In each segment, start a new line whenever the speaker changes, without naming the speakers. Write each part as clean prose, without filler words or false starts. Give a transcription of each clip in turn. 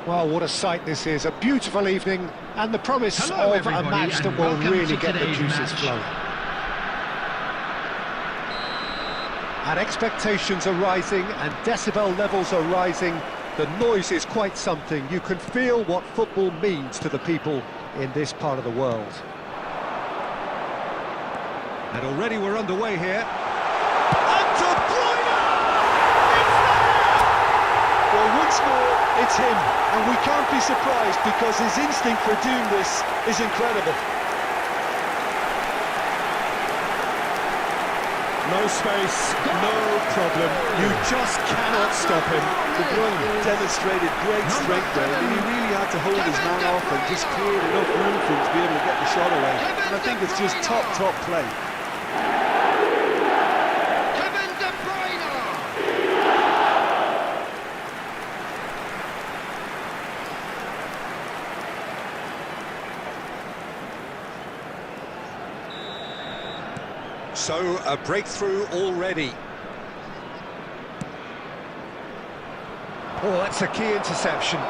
Well, what a sight this is. A beautiful evening and the promise
Hello,
of a match that will really get the juices
match.
flowing. And expectations are rising and decibel levels are rising. The noise is quite something. You can feel what football means to the people in this part of the world. And already we're underway here. And De Bruyne! It's there!
Well, once more, it's him, and we can't be surprised because his instinct for doing this is incredible.
No space, no problem. You just cannot stop him.
De Bruyne demonstrated great strength there. I mean, he really had to hold his man off and just cleared enough room for him to be able to get the shot away. And I think it's just top play.
So, a breakthrough already. Oh, that's a key interception.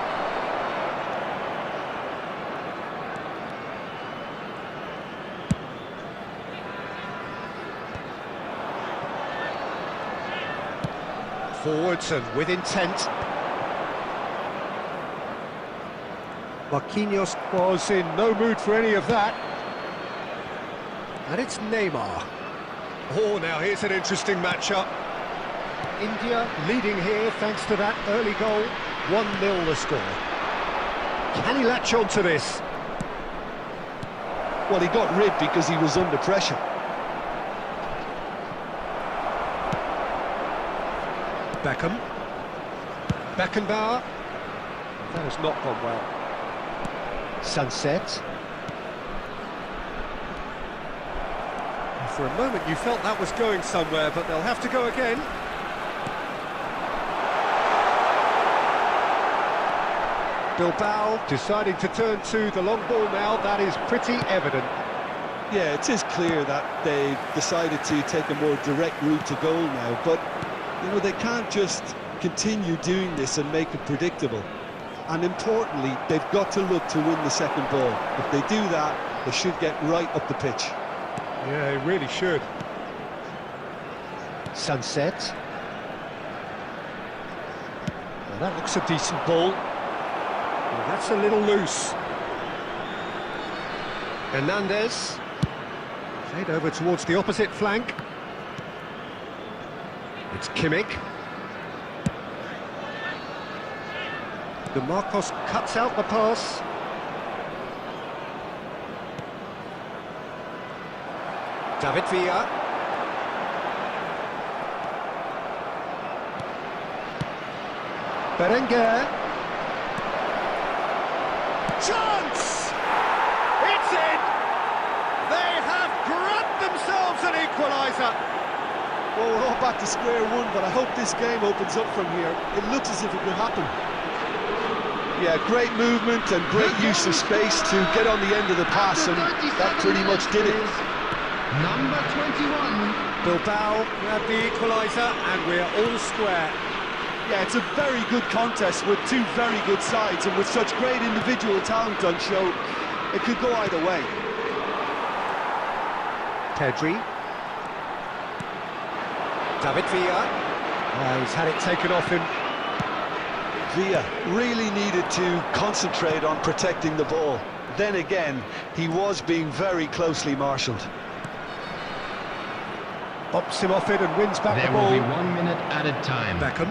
Forwards and with intent. Marquinhos was in no mood for any of that. And it's Neymar. Oh, now here's an interesting matchup. India leading here thanks to that early goal. 1-0 the score. Can he latch on to this?
Well, he got rid because he was under pressure.
Beckham. Beckenbauer. That has not gone well. Sunset. For a moment you felt that was going somewhere, but they'll have to go again. Bilbao deciding to turn to the long ball now. That is pretty evident.
Yeah, it is clear that they decided to take a more direct route to goal now, but you know, they can't just continue doing this and make it predictable. And importantly, they've got to look to win the second ball. If they do that, they should get right up the pitch.
Yeah, it really should. Sunset. Well, that looks a decent ball. Well, that's a little loose. Hernandez. Played over towards the opposite flank. It's Kimmich. De Marcos cuts out the pass. David Villa. Berenguer. Chance! It's in! They have grabbed themselves an equaliser.
Well, we're all back to square one, but I hope this game opens up from here. It looks as if it could happen. Yeah, great movement and great use of space to get on the end of the pass, and that pretty much did it.
Number 21.
Bilbao grabbed the equaliser and we're all square.
Yeah, it's a very good contest with two very good sides, and with such great individual talent on show, it could go either way.
Pedri. David Villa. He's had it taken off him.
Villa really needed to concentrate on protecting the ball. Then again, he was being very closely marshalled.
Bops him off it and wins back
There
the ball.
will be 1 minute added time.
Beckham.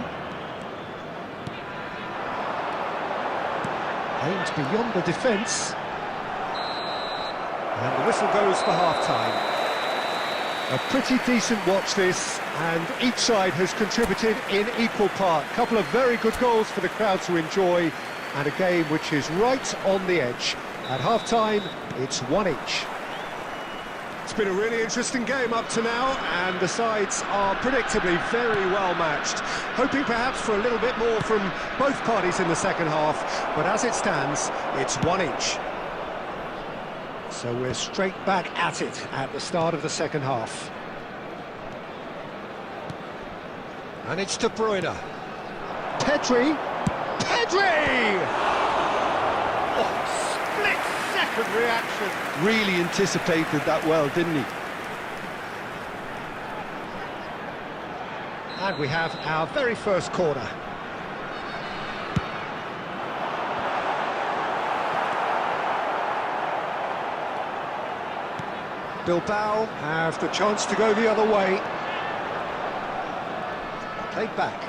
Aimed beyond the defence. And the whistle goes for half-time. A pretty decent watch this, and each side has contributed in equal part. A couple of very good goals for the crowd to enjoy, and a game which is right on the edge. At half-time, it's 1 each. It's been a really interesting game up to now, and the sides are predictably very well matched. Hoping perhaps for a little bit more from both parties in the second half, but as it stands, it's 1 each. So we're straight back at it at the start of the second half. And it's De Bruyne. Pedri. Pedri! Oh, split-second reaction.
Really anticipated that well, didn't he?
And we have our very first corner. Bilbao have the chance to go the other way. Played back.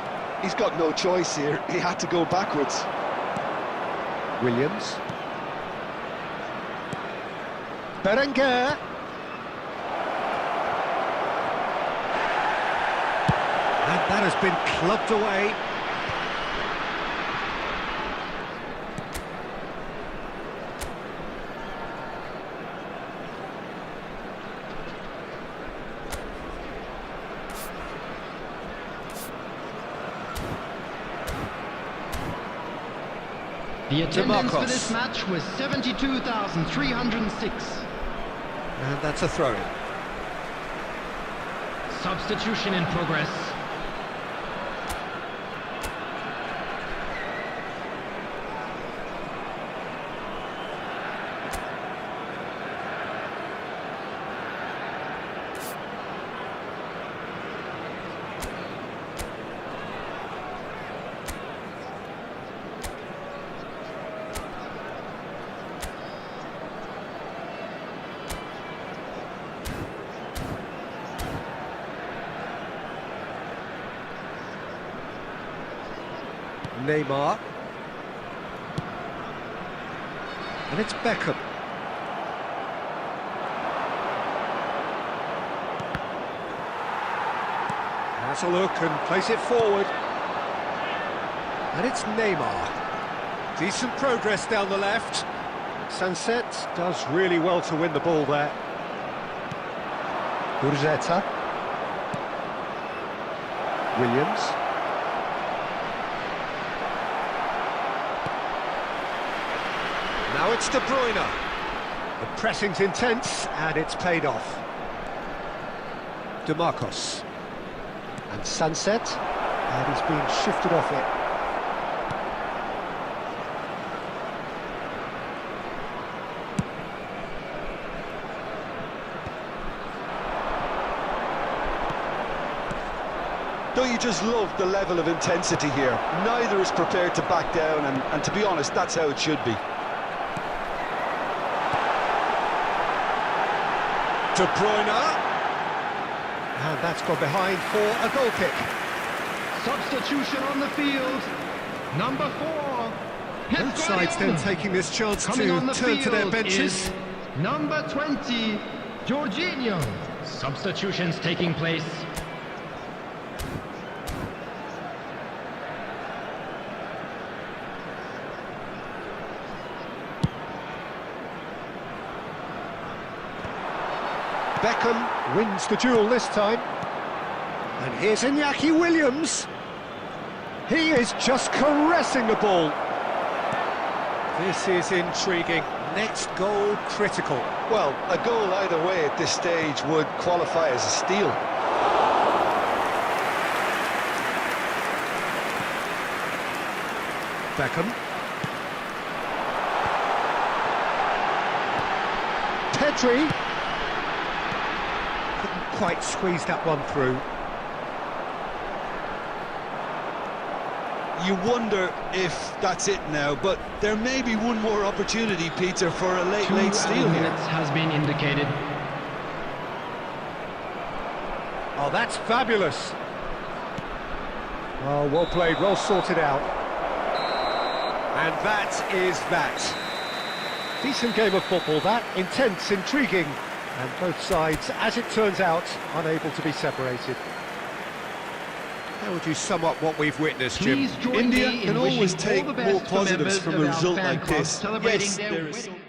He's got no choice here. He had to go backwards.
Williams. Berenguer. And that has been clubbed away.
The attendance for
Marcos.
this match was 72,306.
And that's a throw-in.
Substitution in progress.
Neymar. And it's Beckham. Has a look and plays it forward. And it's Neymar. Decent progress down the left. Sunset does really well to win the ball there. Gurzetta. Williams. Now it's De Bruyne. The pressing's intense, and it's paid off. Marcos. And Sunset, and he's been shifted off it.
Don't you just love the level of intensity here? Neither is prepared to back down, and to be honest, that's how it should be.
De Bruyne. And that's gone behind for a goal kick.
Substitution on the field. Number 4.
Both sides then taking this chance
Coming on
to
the
turn to their
field
benches.
is number 20, Jorginho. Substitutions taking place.
Beckham wins the duel this time. And here's Iñaki Williams. He is just caressing the ball. This is intriguing. Next goal critical.
Well, a goal either way at this stage would qualify as a steal.
Beckham. Pedri. Couldn't quite squeeze that one through.
You wonder if that's it now, but there may be one more opportunity, Peter, for a late steal here.
Minutes has been indicated.
Oh, that's fabulous. Oh, well played, well sorted out. And that is that. Decent game of football, that. Intense, intriguing. And both sides, as it turns out, unable to be separated. How would you sum up what we've witnessed, Jim?
Please join
India
me
can
in
always
wishing
take
all the
more
best for
positives
members
from
of
a
our
result
fan
like
club
this.
celebrating
Yes,
their
there is
winning.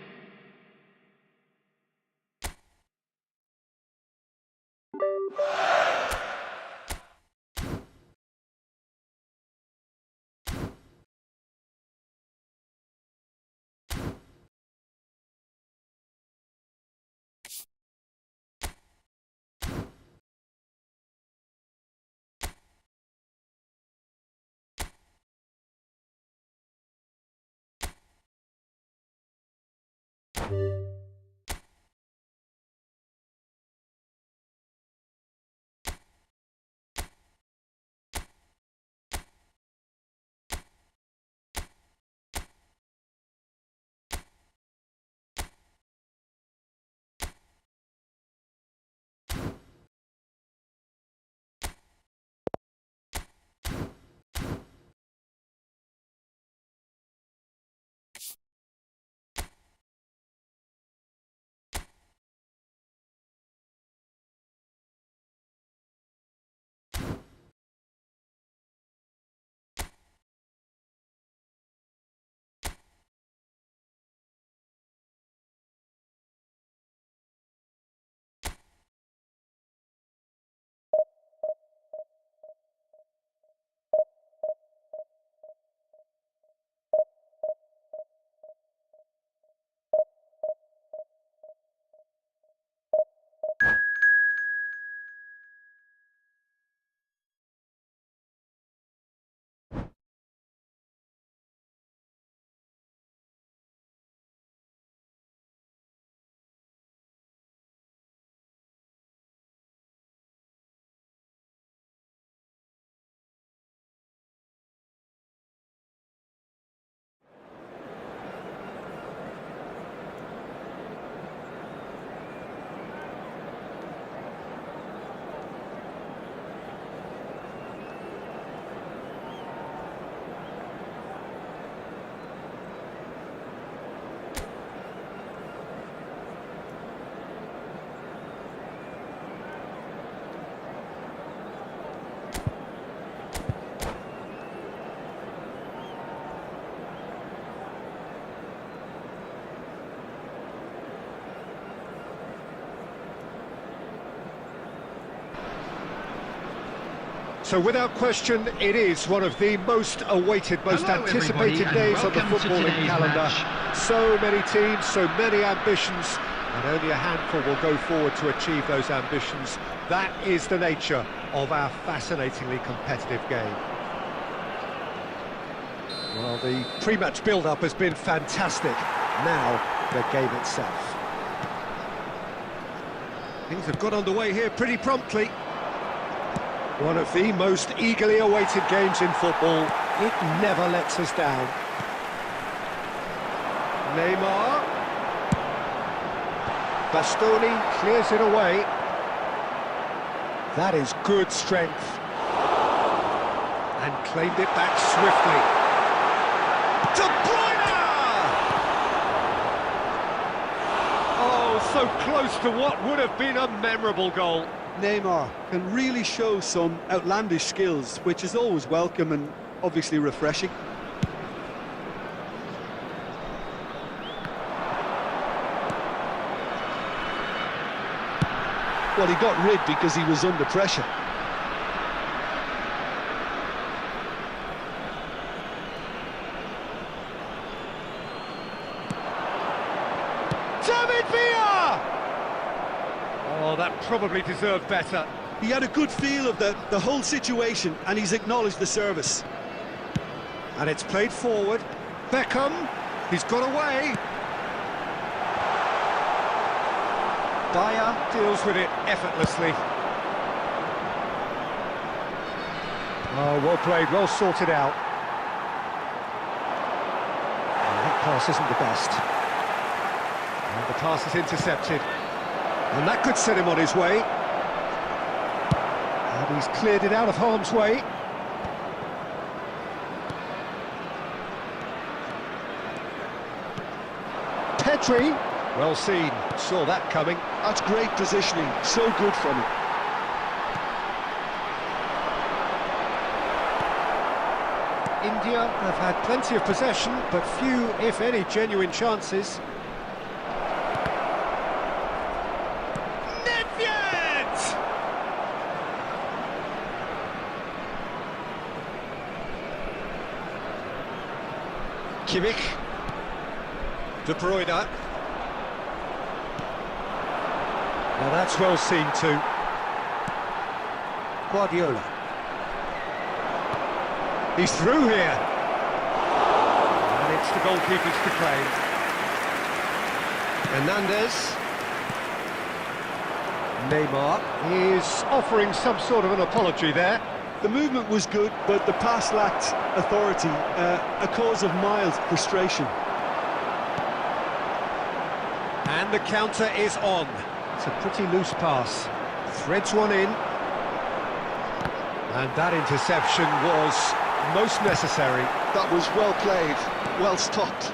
So without question, it is one of the most awaited, most
Hello,
anticipated
everybody,
days
and
on the
welcome to
footballing
today's
calendar.
match.
So many teams, so many ambitions, and only a handful will go forward to achieve those ambitions. That is the nature of our fascinatingly competitive game. Well, the pre-match build-up has been fantastic. Now, the game itself. Things have got underway here pretty promptly. One of the most eagerly awaited games in football. It never lets us down. Neymar. Bastoni clears it away. That is good strength. And claimed it back swiftly. De Bruyne! Oh, so close to what would have been a memorable goal.
Neymar can really show some outlandish skills, which is always welcome and obviously refreshing. Well, he got rid because he was under pressure.
David Villa! Oh, that probably deserved better.
He had a good feel of the whole situation, and he's acknowledged the service.
And it's played forward. Beckham, he's got away. Dyer deals with it effortlessly. Oh, well played, well sorted out. Oh, that pass isn't the best. And the pass is intercepted. And that could set him on his way. And he's cleared it out of harm's way. Petri, well seen, saw that coming.
That's great positioning, so good from him.
India have had plenty of possession, but few, if any, genuine chances. Nedved! Kimmich. De Bruyne. Now that's well seen too. Guardiola. He's through here. And it's the goalkeepers to claim. Hernandez. Neymar is offering some sort of an apology there.
The movement was good, but the pass lacked authority, a cause of mild frustration.
And the counter is on. It's a pretty loose pass. Threads one in. And that interception was most necessary.
That was well played, well stopped.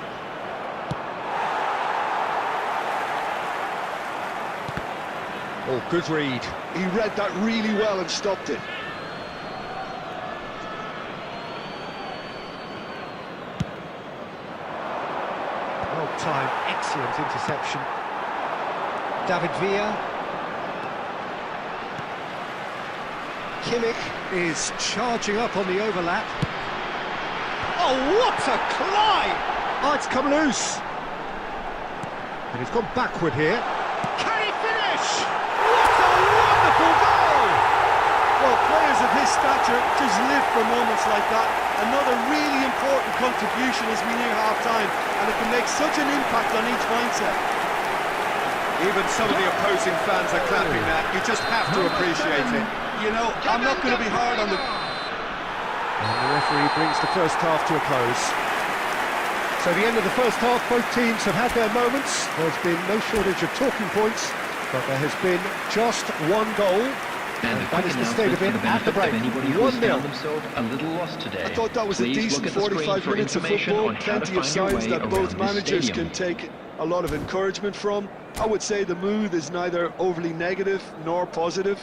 Oh, good read.
He read that really well and stopped it.
Well timed, excellent interception. David Villa. Kimmich is charging up on the overlap. Oh, what a climb! Oh, it's come loose. And he's gone backward here. Can he finish? What a wonderful goal!
Well, players of his stature just live for moments like that. Another really important contribution as we near half-time, and it can make such an impact on each mindset.
Even some of the opposing fans are clapping that. You just have to appreciate it.
You know, I'm not going to be hard on the...
And the referee brings the first half to a close. So the end of the first half, both teams have had their moments. There's been no shortage of talking points, but there has been just one goal.
And
that is the state of it at the break. 1-0.
I thought that was a decent 45 minutes of football. Plenty of signs that both managers can take a lot of encouragement from. I would say the mood is neither overly negative nor positive.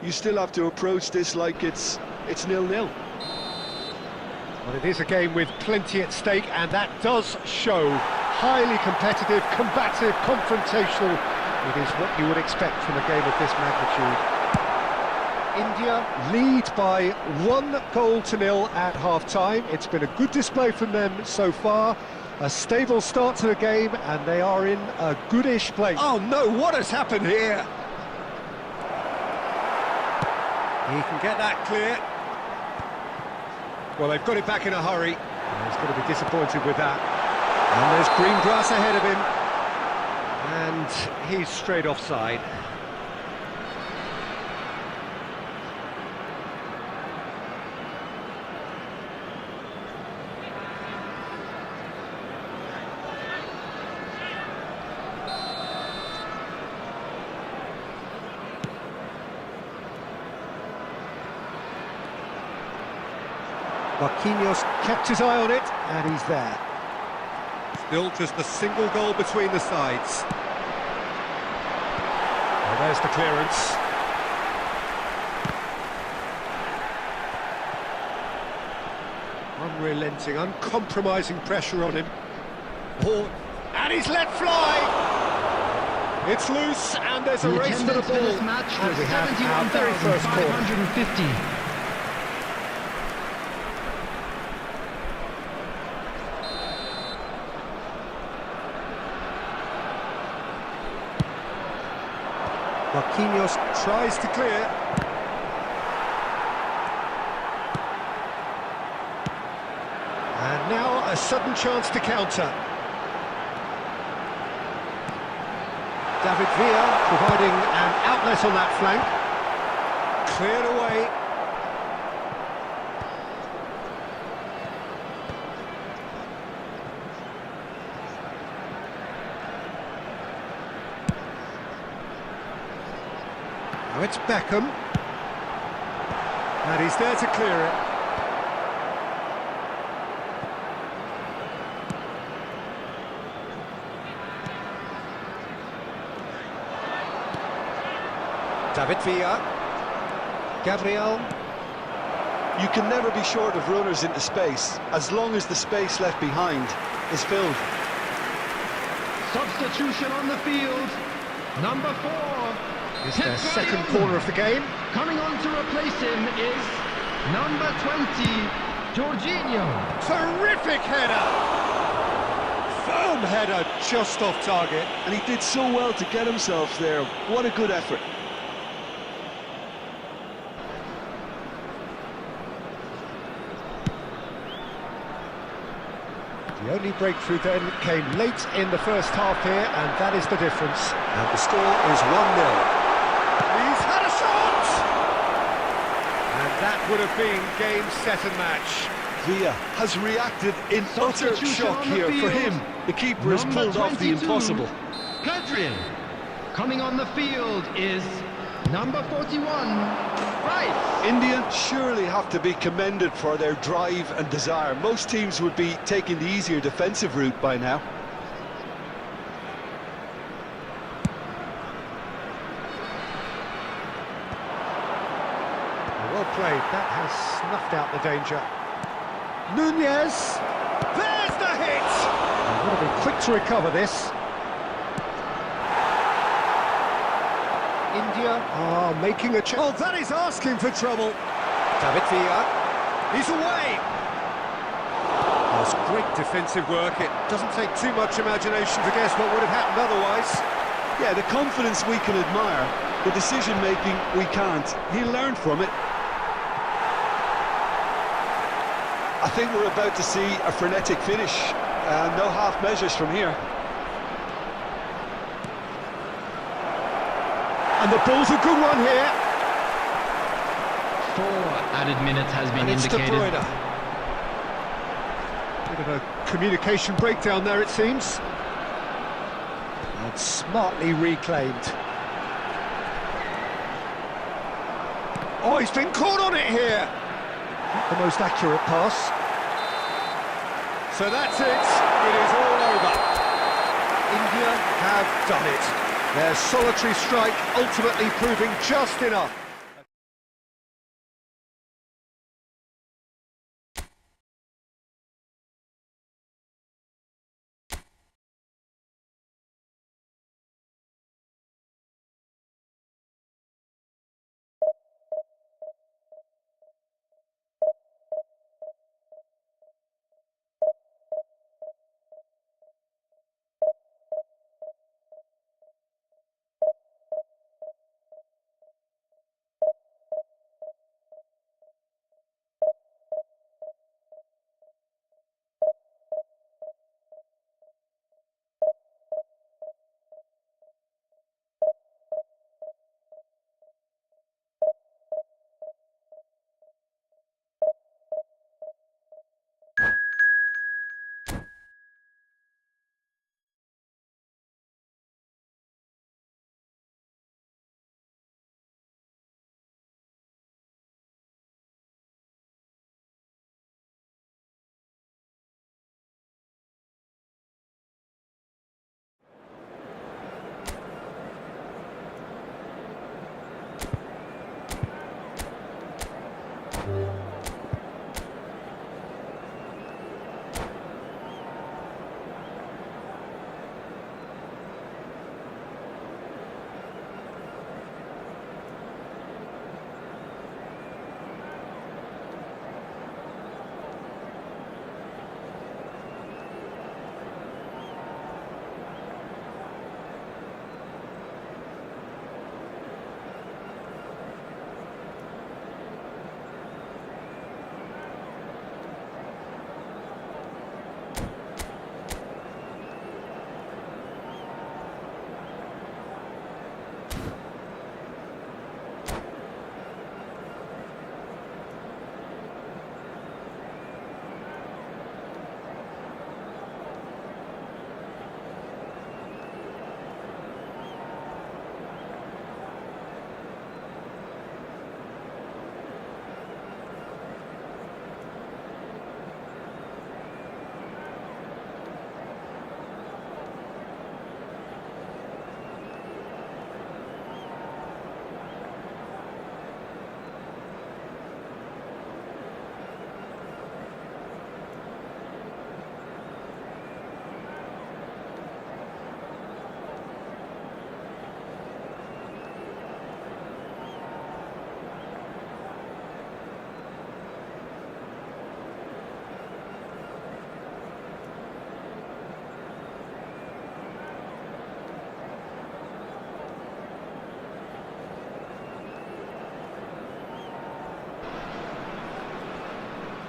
You still have to approach this like it's 0-0.
Well, it is a game with plenty at stake, and that does show. Highly competitive, combative, confrontational. It is what you would expect from a game of this magnitude. India lead by 1-0 at half-time. It's been a good display from them so far. A stable start to the game, and they are in a goodish place. Oh no, what has happened here? He can get that clear. Well, they've got it back in a hurry. He's going to be disappointed with that. And there's green grass ahead of him. And he's straight offside. Marquinhos kept his eye on it, and he's there. Still just a single goal between the sides. Well, there's the clearance. Unrelenting, uncompromising pressure on him. Oh, and he's let fly! It's loose, and there's a race for the ball. And we have our very first corner. Marquinhos tries to clear. And now a sudden chance to counter. David Villa providing an outlet on that flank. Cleared away. Now it's Beckham, and he's there to clear it. David Villa, Gabriel.
You can never be short of runners into space, as long as the space left behind is filled.
Substitution on the field, number 4.
It's their second corner of the game.
Coming on to replace him is number 20, Jorginho.
Terrific header! Firm header, just off target.
And he did so well to get himself there. What a good effort.
The only breakthrough then came late in the first half here, and that is the difference. And the score is 1-0. He's had a shot! And that would have been game, set and match.
Villa has reacted in utter
Substitution
shock
on the
here for
field.
him. The keeper has
Number
pulled off the
22,
impossible.
Pedri. Coming on the field is number 41, Rice.
India surely have to be commended for their drive and desire. Most teams would be taking the easier defensive route by now.
Well played, that has snuffed out the danger. Nunez! There's the hit! He would have been quick to recover this. India are making a chance. Oh, that is asking for trouble. David Villa. He's away. That's great defensive work. It doesn't take too much imagination to guess what would have happened otherwise.
Yeah, the confidence we can admire, the decision-making we can't. He learned from it. I think we're about to see a frenetic finish. No half measures from here.
And the ball's a good one here.
4 added minutes has been
And it's De
indicated.
Bruyne. Bit of a communication breakdown there, it seems. And smartly reclaimed. Oh, he's been caught on it here. Not the most accurate pass. So that's it. It is all over. India have done it. Their solitary strike ultimately proving just enough.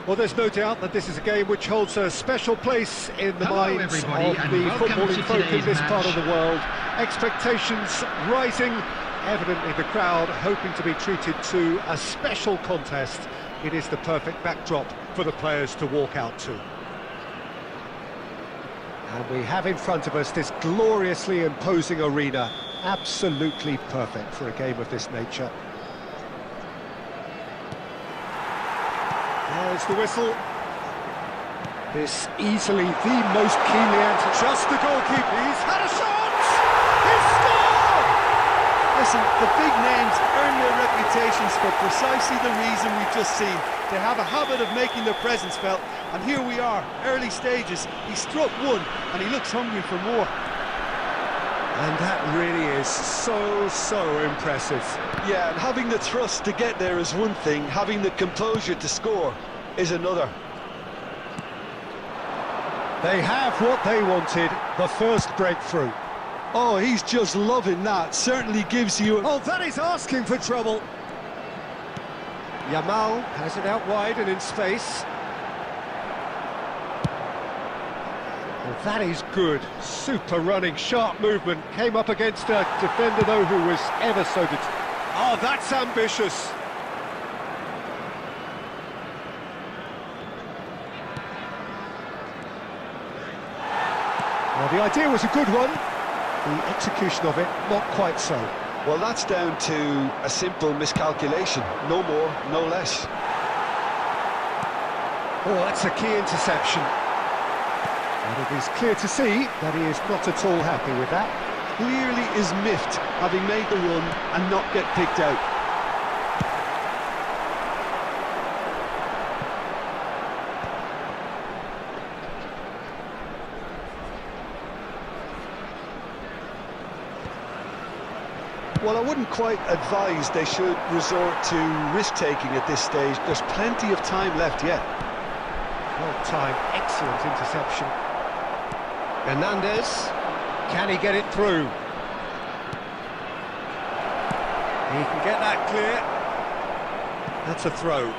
Well, there's no doubt that this is a game which holds a special place in the
Hello,
minds of
everybody, and
the
welcome
footballing
to
folk in
today's
this part of
match.
the world. Expectations rising, evidently the crowd hoping to be treated to a special contest. It is the perfect backdrop for the players to walk out to. And we have in front of us this gloriously imposing arena, absolutely perfect for a game of this nature. There's the whistle. This easily the most keenly anticipated. Just the goalkeeper. He's had a shot. He's scored.
Listen, the big names earn their reputations for precisely the reason we've just seen. They have a habit of making their presence felt, and here we are, early stages. He struck one, and he looks hungry for more.
And that really is so impressive.
Yeah, and having the thrust to get there is one thing, having the composure to score is another.
They have what they wanted, the first breakthrough.
Oh, he's just loving that. Certainly gives you...
Oh, that is asking for trouble. Yamal has it out wide and in space. Well, that is good. Super running, sharp movement. Came up against a defender, though, who was ever so... Oh, that's ambitious. Well, the idea was a good one. The execution of it, not quite so.
Well, that's down to a simple miscalculation. No more, no less.
Oh, that's a key interception. And it is clear to see that he is not at all happy with that.
Clearly is miffed, having made the run and not get picked out. Well, I wouldn't quite advise they should resort to risk-taking at this stage. There's plenty of time left yet.
Well timed, excellent interception. Hernandez, can he get it through? He can get that clear. That's a throw.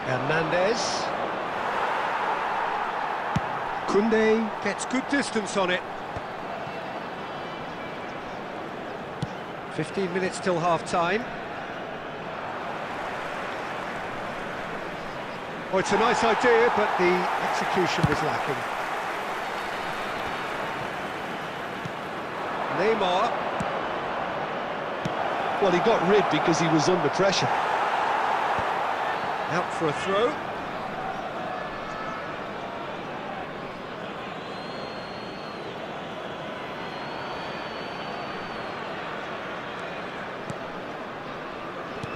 Hernandez. Koundé gets good distance on it. 15 minutes till half-time. Oh, it's a nice idea, but the execution was lacking. Neymar.
Well, he got rid because he was under pressure.
Out for a throw.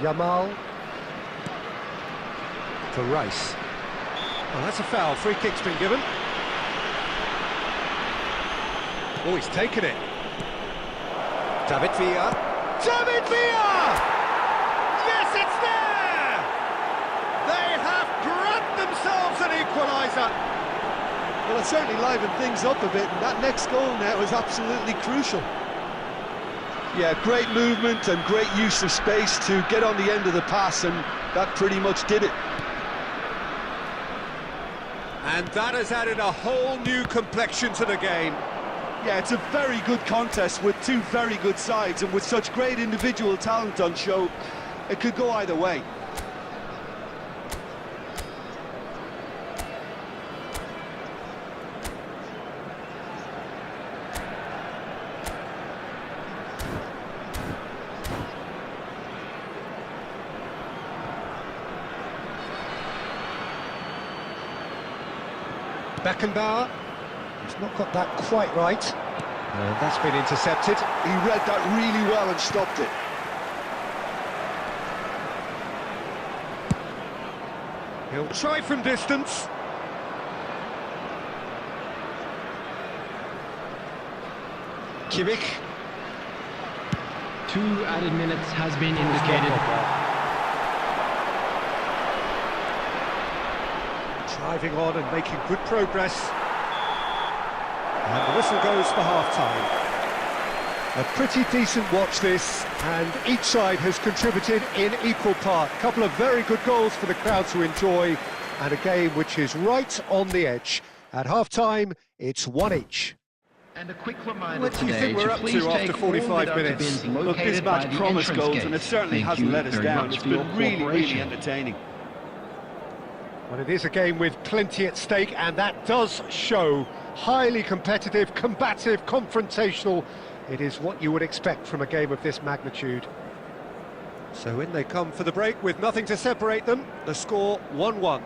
Yamal to Rice. Oh, that's a foul. Free kick's been given. Oh, he's taken it. David Villa. David Villa! Yes, it's there! They have grabbed themselves an equaliser.
Well, it certainly livened things up a bit, and that next goal now is absolutely crucial. Yeah, great movement and great use of space to get on the end of the pass, and that pretty much did it.
And that has added a whole new complexion to the game.
Yeah, it's a very good contest with two very good sides, and with such great individual talent on show, it could go either way.
Beckenbauer, he's not got that quite right. And that's been intercepted.
He read that really well and stopped it.
He'll try from distance. Kimmich.
2 added minutes has been indicated.
Driving on and making good progress. And the whistle goes for half-time. A pretty decent watch this, and each side has contributed in equal part. A couple of very good goals for the crowd to enjoy, and a game which is right on the edge. At half-time, it's 1 each.
And a quick reminder
What do you
today
think we're
to
up
please
to after
take
45
all deducted
minutes?
bins
Look,
located
this
by
match
the
promised
entrance
goals,
gate.
and it certainly
Thank
hasn't
you
let us
very
down.
much
It's
for your
been really, really
cooperation.
entertaining.
Well, it is a game with plenty at stake, and that does show. Highly competitive, combative, confrontational. It is what you would expect from a game of this magnitude. So in they come for the break with nothing to separate them. The score 1-1.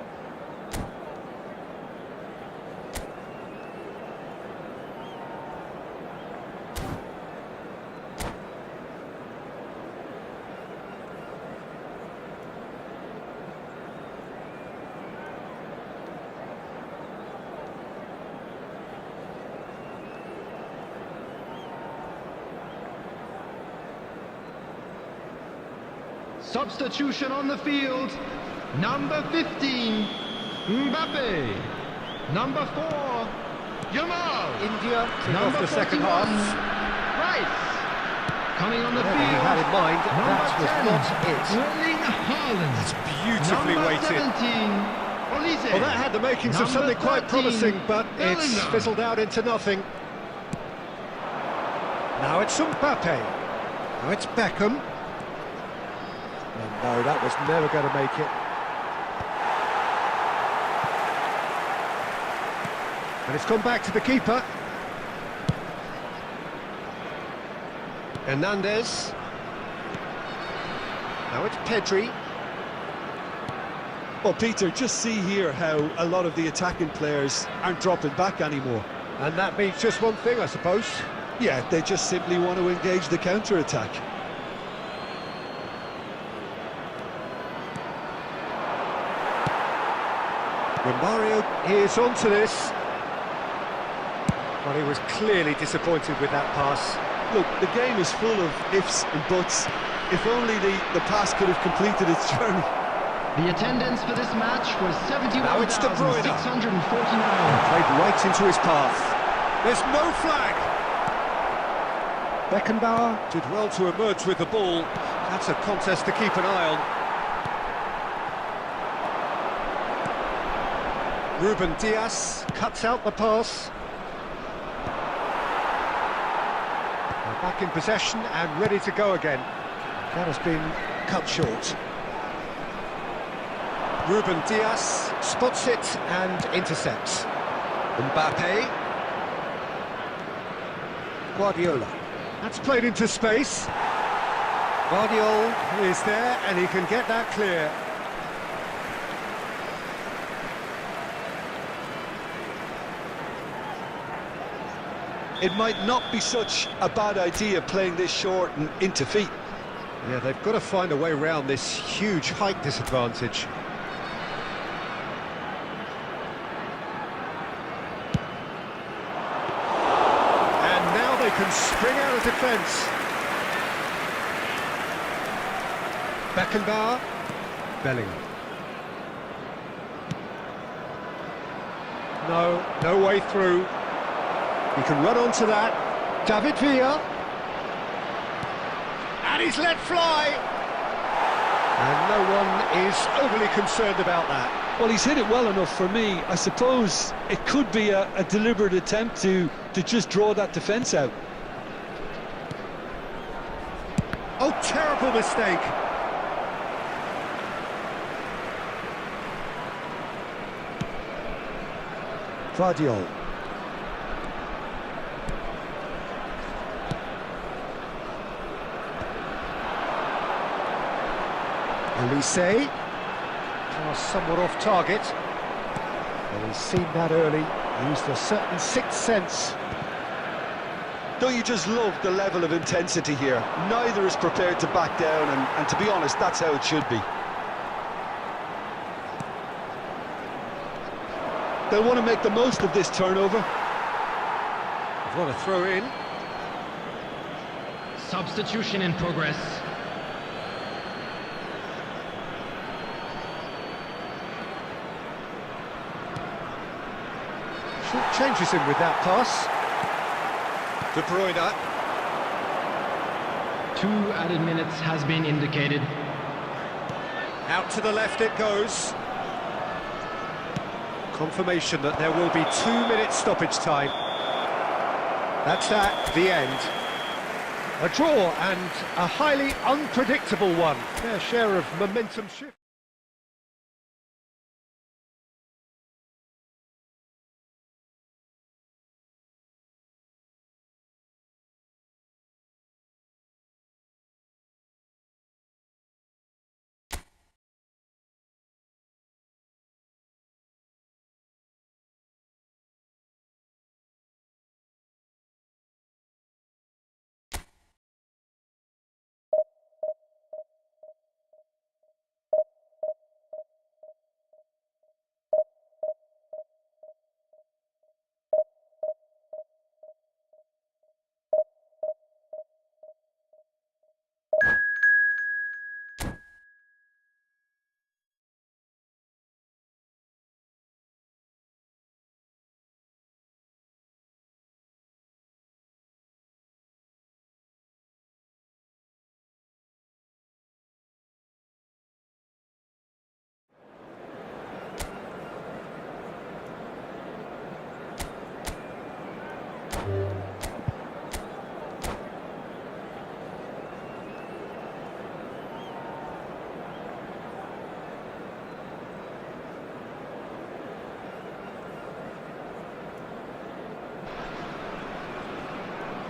Substitution on the field. Number 15, Mbappe. Number 4, Jamal.
India kick off
Number
the second
41,
half.
Rice. Coming on the
Whatever he
field.
had in mind,
Number
that was
10,
not it.
Erling Haaland.
It's beautifully
Number
weighted.
17, Olise.
Well, that had the makings of
Number
something quite
13,
promising, but it's
Bellingham.
fizzled out into nothing. Now it's Mbappe. Now it's Beckham. And no, that was never going to make it. And it's gone back to the keeper. Hernandez. Now it's Pedri.
Well, Peter, just see here how a lot of the attacking players aren't dropping back anymore.
And that means just one thing, I suppose.
Yeah, they just simply want to engage the counter-attack.
Romario is onto this. Well, he was clearly disappointed with that pass.
Look, the game is full of ifs and buts. If only the pass could have completed its journey.
The attendance for this match was
Now it's De Bruyne.
71,649.
Played right into his path. There's no flag. Beckenbauer did well to emerge with the ball. That's a contest to keep an eye on. Ruben Diaz cuts out the pass. They're back in possession and ready to go again. That has been cut short. Ruben Diaz spots it and intercepts. Mbappe. Guardiola. That's played into space. Guardiola is there and he can get that clear.
It might not be such a bad idea playing this short and into feet.
Yeah, they've got to find a way around this huge height disadvantage. And now they can spring out of defence. Beckenbauer. Bellingham. No way through. He can run onto that. David Villa. And he's let fly. And no one is overly concerned about that.
Well, he's hit it well enough for me. I suppose it could be a deliberate attempt to just draw that defence out.
Oh, terrible mistake. Guardiola. Olise. Somewhat off target. Well, he's seen that early. Used a certain sixth sense.
Don't you just love the level of intensity here? Neither is prepared to back down, and to be honest, that's how it should be. They'll want to make the most of this turnover.
Want to throw in.
Substitution in progress.
Changes him with that pass. De Bruyne.
2 added minutes has been indicated.
Out to the left it goes. Confirmation that there will be 2 minutes stoppage time. That's that, the end. A draw and a highly unpredictable one. Fair share of momentum shift.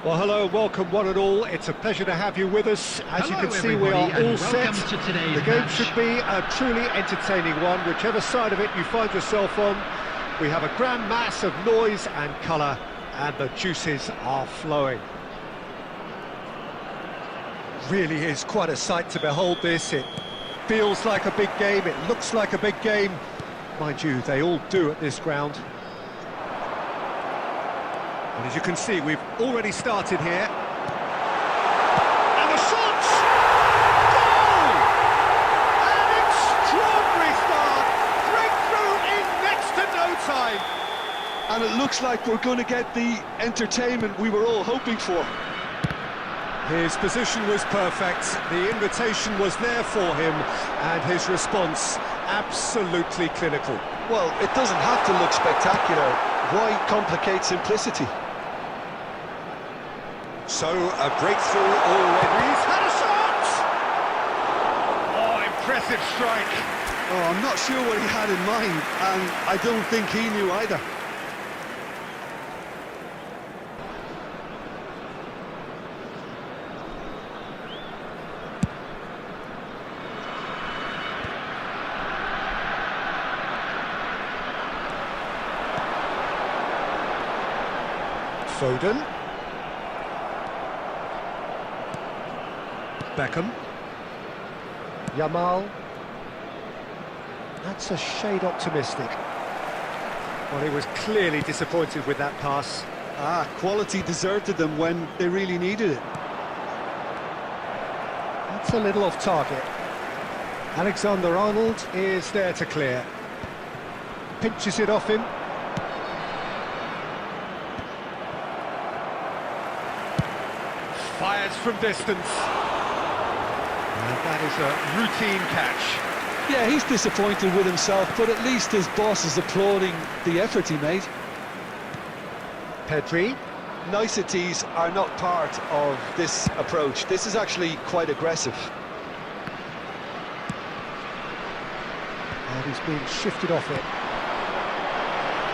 Well, hello, welcome one and all. It's a pleasure to have you with us. As you can see, we are all set. The game should be a truly entertaining one, whichever side of it you find yourself on. We have a grand mass of noise and colour, and the juices are flowing. Really is quite a sight to behold this. It feels like a big game, it looks like a big game. Mind you, they all do at this ground. And as you can see, we've already started here. And the shots! Goal! An extraordinary start! Breakthrough in next to no time!
And it looks like we're going to get the entertainment we were all hoping for.
His position was perfect, the invitation was there for him, and his response absolutely clinical.
Well, it doesn't have to look spectacular. Why complicate simplicity?
So, a breakthrough already. He's had a shot! Oh, impressive strike.
Oh, I'm not sure what he had in mind, and I don't think he knew either.
Foden. Beckham. Yamal. That's a shade optimistic. Well, he was clearly disappointed with that pass.
Quality deserted them when they really needed it.
That's a little off target. Alexander-Arnold is there to clear. Pinches it off him. Fires from distance. And that is a routine catch.
Yeah, he's disappointed with himself, but at least his boss is applauding the effort he made.
Pedri.
Niceties are not part of this approach. This is actually quite aggressive.
And he's being shifted off it.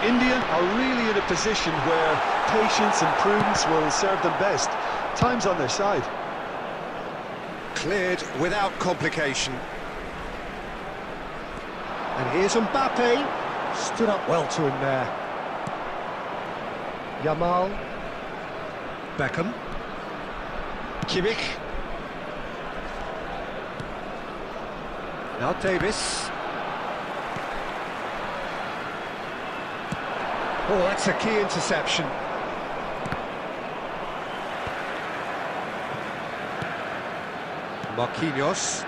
India are really in a position where patience and prudence will serve them best. Time's on their side.
Cleared without complication. And here's Mbappe. Stood up well to him there. Yamal. Beckham. Kimmich. Now Davis. Oh, that's a key interception. Marquinhos.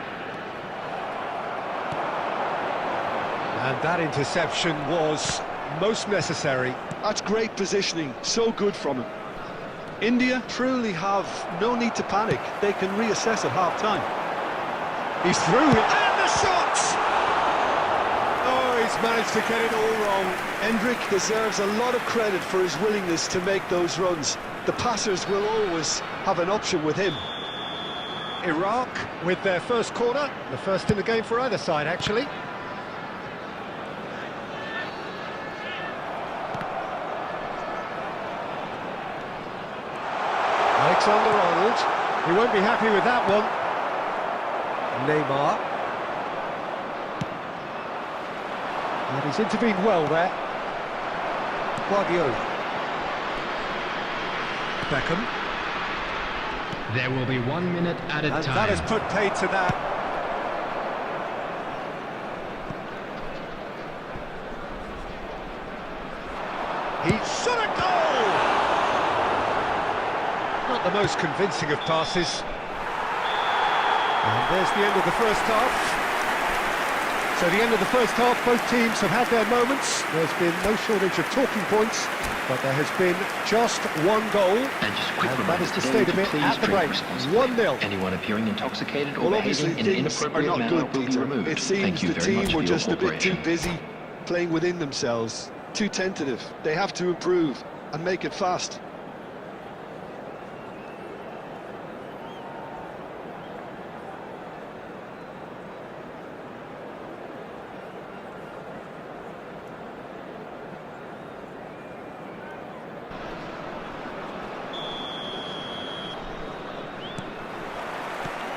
And that interception was most necessary.
That's great positioning, so good from him. India truly have no need to panic. They can reassess at half-time.
He's through it, and the shot! Oh, he's managed to get it all wrong.
Hendrick deserves a lot of credit for his willingness to make those runs. The passers will always have an option with him.
Iraq with their first corner, the first in the game for either side, actually. Alexander-Arnold, he won't be happy with that one. Neymar. And he's intervened well there. Guardiola. Beckham.
There will be 1 minute added
And
time.
that has put paid to that. He shot a goal! Not the most convincing of passes. And there's the end of the first half. So the end of the first half, both teams have had their moments. There's been no shortage of talking points, but there has been just one goal.
And just a quick
And that
reminder
is the
today
state of
to
it
please
at the
drink
break.
responsibly.
1-0.
Anyone appearing intoxicated or
Well, obviously
behaving in an
things are
inappropriate
not
manner
good,
will be
Peter.
removed.
It seems
Thank you
the
very
team
much for
were
your
just a bit too
cooperation.
busy playing within themselves, too tentative. They have to improve and make it fast.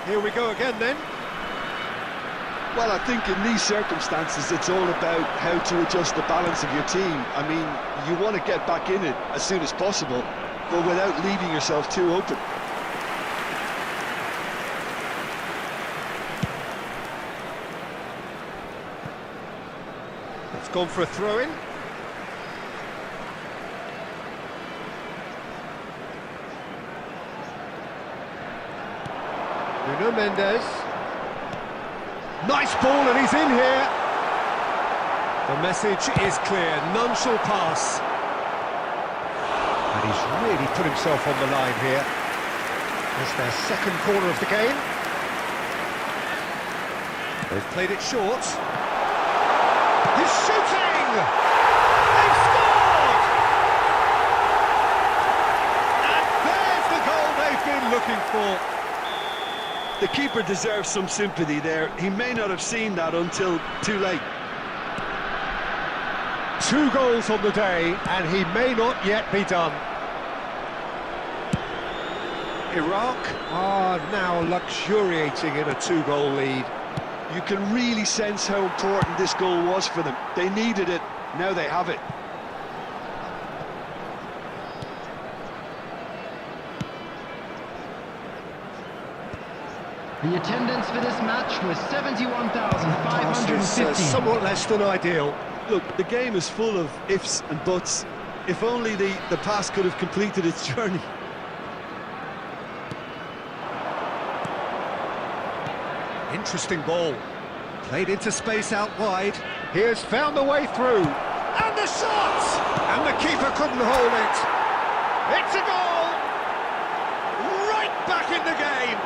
Here we go again then.
Well, I think in these circumstances, it's all about how to adjust the balance of your team. I mean, you want to get back in it as soon as possible, but without leaving yourself too open.
It's gone for a throw-in. Nuno Mendes. Nice ball, and he's in here. The message is clear, none shall pass. And he's really put himself on the line here. It's their second corner of the game. They've played it short. He's shooting! They've scored! And there's the goal they've been looking for.
The keeper deserves some sympathy there. He may not have seen that until too late.
2 goals on the day, and he may not yet be done. Iraq are now luxuriating in a 2-goal lead.
You can really sense how important this goal was for them. They needed it, now they have it.
The attendance for this match was
Pass
71,550.
is somewhat less than ideal.
Look, the game is full of ifs and buts. If only the pass could have completed its journey.
Interesting ball. Played into space out wide. He has found the way through. And the shot! And the keeper couldn't hold it. It's a goal! Right back in the game!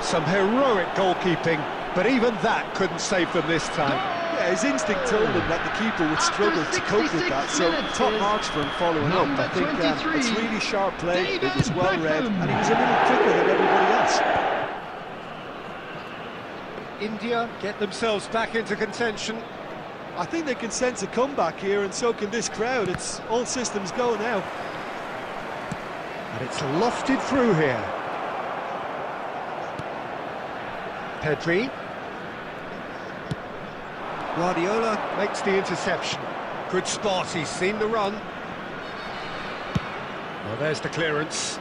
Some heroic goalkeeping, but even that couldn't save them this time.
Yeah, his instinct told him that the keeper would struggle to cope with that, so top marks for him following up. I think it's really sharp play, it was well read, and he was a little quicker than everybody else.
India get themselves back into contention.
I think they can sense a comeback here, and so can this crowd. It's all systems go now.
And it's lofted through here. Pedri. Guardiola makes the interception. Good spot, he's seen the run. Well, there's the clearance.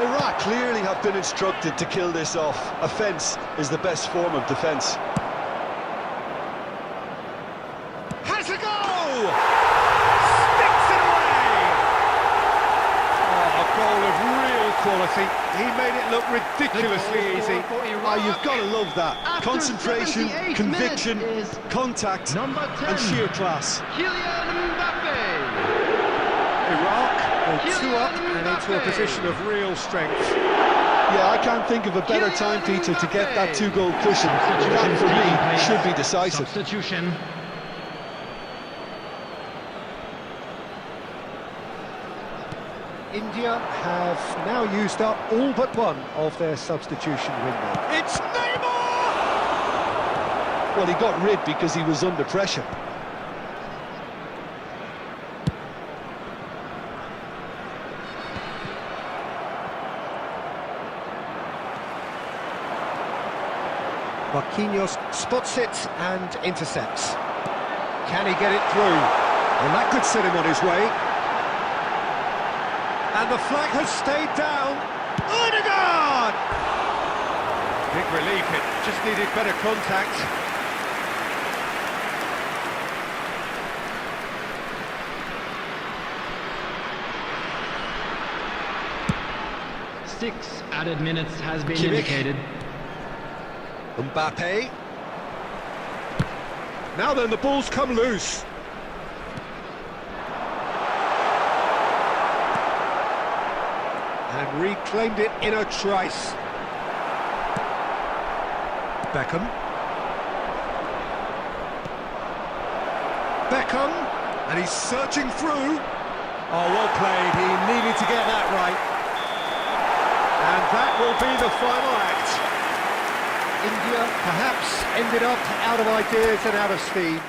Iraq clearly have been instructed to kill this off. Offence is the best form of defence.
Has a go! Sticks it away! Oh, a goal of real quality. quality. He made it look ridiculously easy.
Oh, you've got to love that.
After
Concentration,
78
conviction,
minutes is
contact,
number 10.
and sheer class.
Kylian Mbappe.
Iraq are
Kylian
2 up and into a
Mbappe.
position of real strength.
Yeah, I can't think of a better time, Peter, to get that 2-goal cushion. That, for me, should be decisive.
Substitution.
India have now used up all but one of their substitution window. It's Neymar!
Well, he got rid because he was under pressure.
Marquinhos spots it and intercepts. Can he get it through? Well, that could set him on his way. And the flag has stayed down. Odegaard! Big relief, it just needed better contact.
Six added minutes has been
Kimmich.
indicated.
Mbappe. Now then, the ball's come loose. And reclaimed it in a trice. Beckham. Beckham. And he's searching through. Oh, well played. He needed to get that right. And that will be the final act. India perhaps ended up out of ideas and out of steam.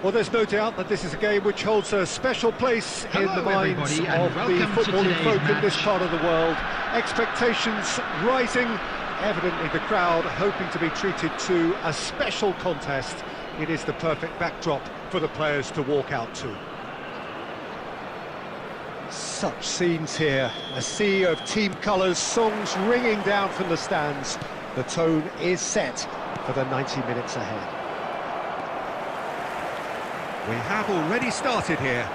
Well, there's no doubt that this is a game which holds a special place in the minds of the footballing folk in this part of the world. Expectations rising, evidently the crowd hoping to be treated to a special contest. It is the perfect backdrop for the players to walk out to. Such scenes here, a sea of team colours, songs ringing down from the stands. The tone is set for the 90 minutes ahead. We have already started here.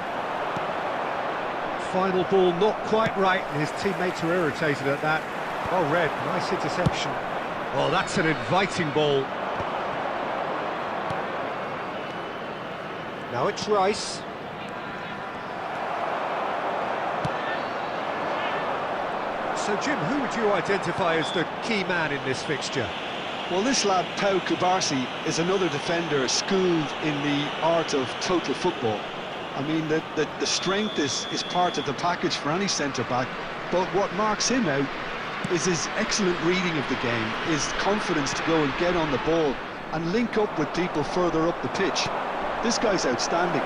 Final ball not quite right, and his teammates are irritated at that. Well read, nice interception. Oh, that's an inviting ball. Now it's Rice. So, Jim, who would you identify as the key man in this fixture?
Well, this lad, Pau Kubarsi, is another defender schooled in the art of total football. I mean, the strength is part of the package for any centre-back, but what marks him out is his excellent reading of the game, his confidence to go and get on the ball and link up with people further up the pitch. This guy's outstanding.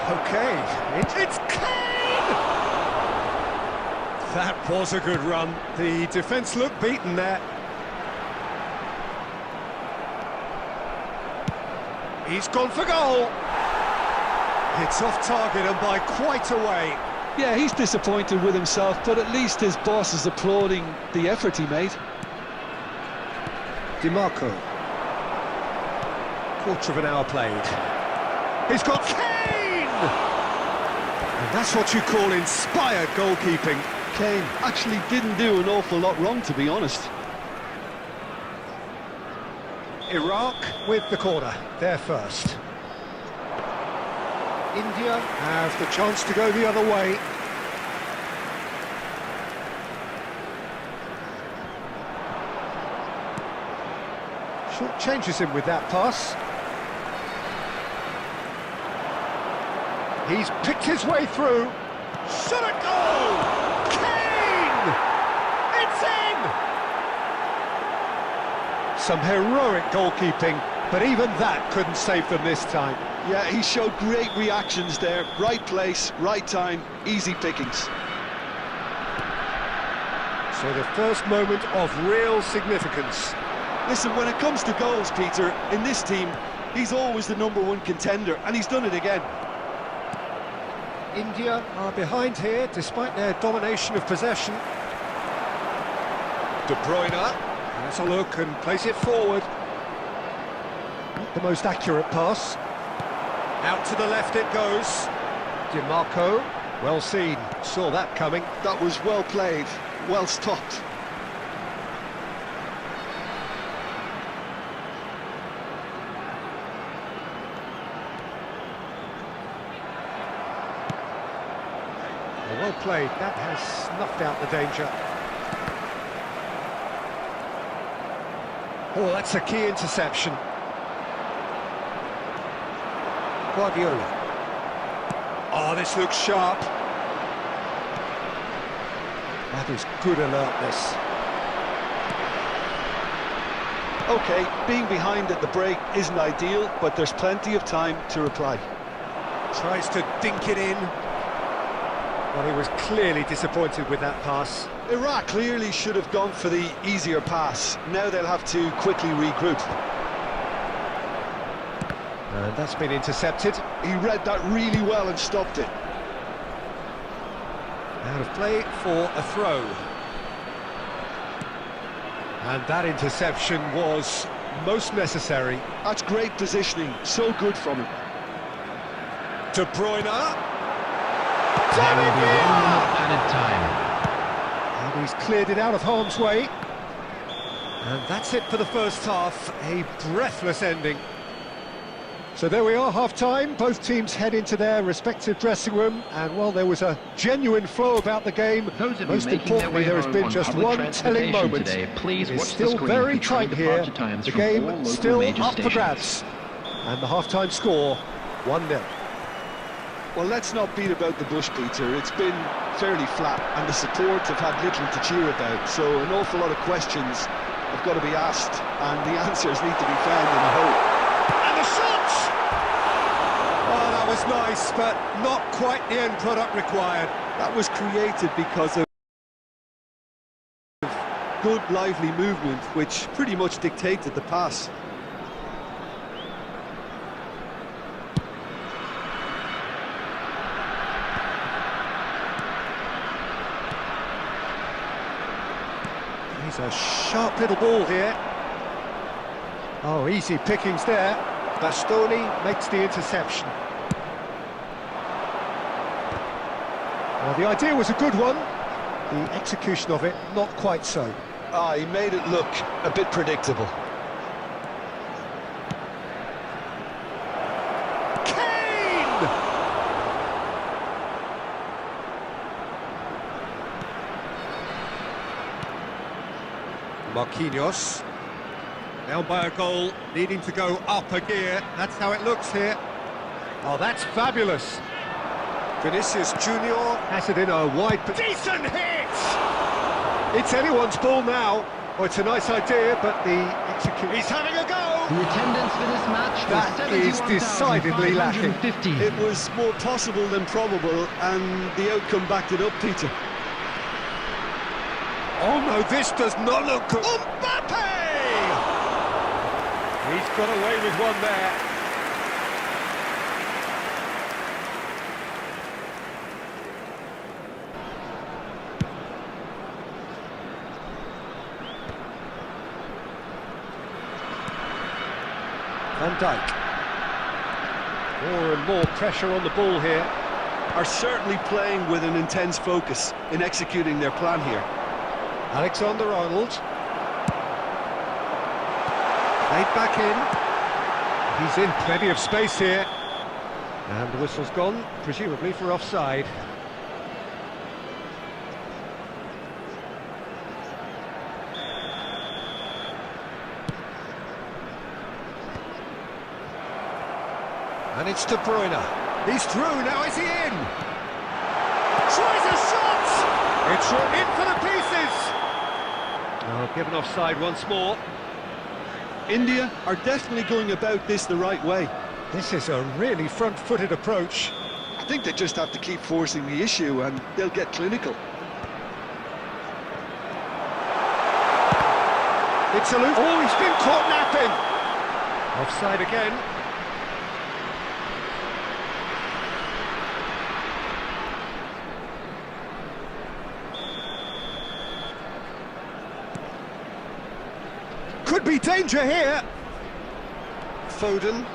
Okay, it's Kane! That was a good run. The defence looked beaten there. He's gone for goal. It's off target and by quite a way.
Yeah, he's disappointed with himself, but at least his boss is applauding the effort he made.
DiMarco. Quarter of an hour played. He's got Kane! And that's what you call inspired goalkeeping.
Kane actually didn't do an awful lot wrong, to be honest.
Iraq with the corner, they're first. India have the chance to go the other way. Short changes him with that pass. He's picked his way through. Shot a goal! Kane! It's in! Some heroic goalkeeping, but even that couldn't save them this time.
Yeah, he showed great reactions there. Right place, right time, easy pickings.
So the first moment of real significance.
Listen, when it comes to goals, Peter, in this team, he's always the #1 contender, and he's done it again.
India are behind here, despite their domination of possession. De Bruyne has a look and plays it forward. Not the most accurate pass. Out to the left it goes. DiMarco, well seen, saw that coming.
That was well played, well stopped.
Well played, that has snuffed out the danger. Oh, that's a key interception. Guardiola. Oh, this looks sharp. That is good alertness.
OK, being behind at the break isn't ideal, but there's plenty of time to reply.
Tries to dink it in. Well, he was clearly disappointed with that pass.
Iraq clearly should have gone for the easier pass. Now they'll have to quickly regroup.
And that's been intercepted.
He read that really well and stopped it.
Out of play for a throw. And that interception was most necessary.
That's great positioning, so good from him.
De Bruyne.
There will be 1 minute added time.
And he's cleared it out of harm's way. And that's it for the first half. A breathless ending. So there we are, half-time. Both teams head into their respective dressing room, and while there was a genuine flow about the game, most importantly there has been just one telling moment. It's still very tight here. The game still up for grabs. And the half-time score, 1-0.
Well, let's not beat about the bush, Peter. It's been fairly flat, and the support have had little to cheer about, so an awful lot of questions have got to be asked, and the answers need to be found in the hole.
And the shot! Oh, that was nice, but not quite the end product required.
That was created because of good, lively movement, which pretty much dictated the pass.
He's a sharp little ball here. Oh, easy pickings there. Bastoni makes the interception. Well, the idea was a good one. The execution of it, not quite so.
Ah, he made it look a bit predictable.
Kane! Marquinhos. Down by a goal, needing to go up a gear. That's how it looks here. Oh, that's fabulous. Vinicius Junior has it in a wide... Decent hit! It's anyone's ball now. Oh, it's a nice idea, but the execution... He's having a go!
The attendance for this match was
That is decidedly lacking.
71,550.
It was more possible than probable, and the outcome backed it up, Peter.
Oh no, this does not look good. Mbappe! He's got away with one there. Van Dijk. More and more pressure on the ball here.
Are certainly playing with an intense focus in executing their plan here.
Alexander-Arnold. Played back in. He's in plenty of space here. And the whistle's gone, presumably for offside. And it's De Bruyne. He's through, now is he in? Tries a shot! It's in for the pieces! Oh, given offside once more.
India are definitely going about this the right way.
This is a really front-footed approach.
I think they just have to keep forcing the issue and they'll get clinical.
It's a loop. Oh, he's been caught napping! Offside again. Could be danger here. Foden.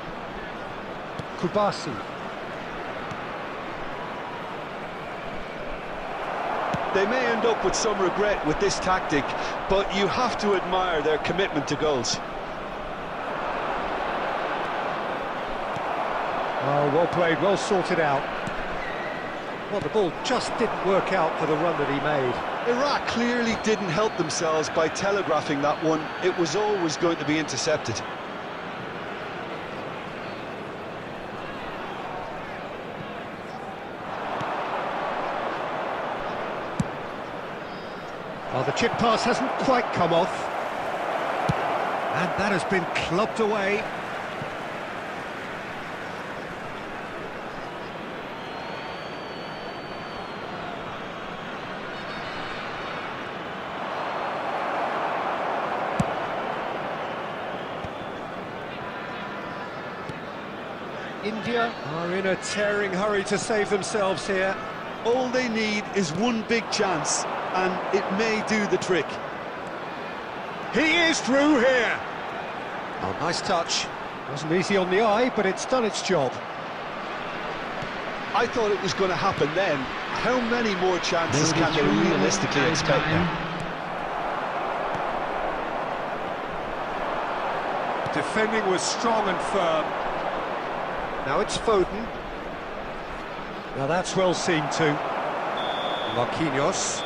Kubasi.
They may end up with some regret with this tactic, but you have to admire their commitment to goals.
Oh, well played, well sorted out. Well, the ball just didn't work out for the run that he made.
Iraq clearly didn't help themselves by telegraphing that one. It was always going to be intercepted.
Oh, the chip pass hasn't quite come off. And that has been clubbed away. India are in a tearing hurry to save themselves here.
All they need is one big chance, and it may do the trick.
He is through here. Oh, nice touch. Wasn't easy on the eye, but it's done its job.
I thought it was going to happen then. How many more chances can they realistically expect now?
Defending was strong and firm. Now it's Foden. Now that's well seen too. Marquinhos.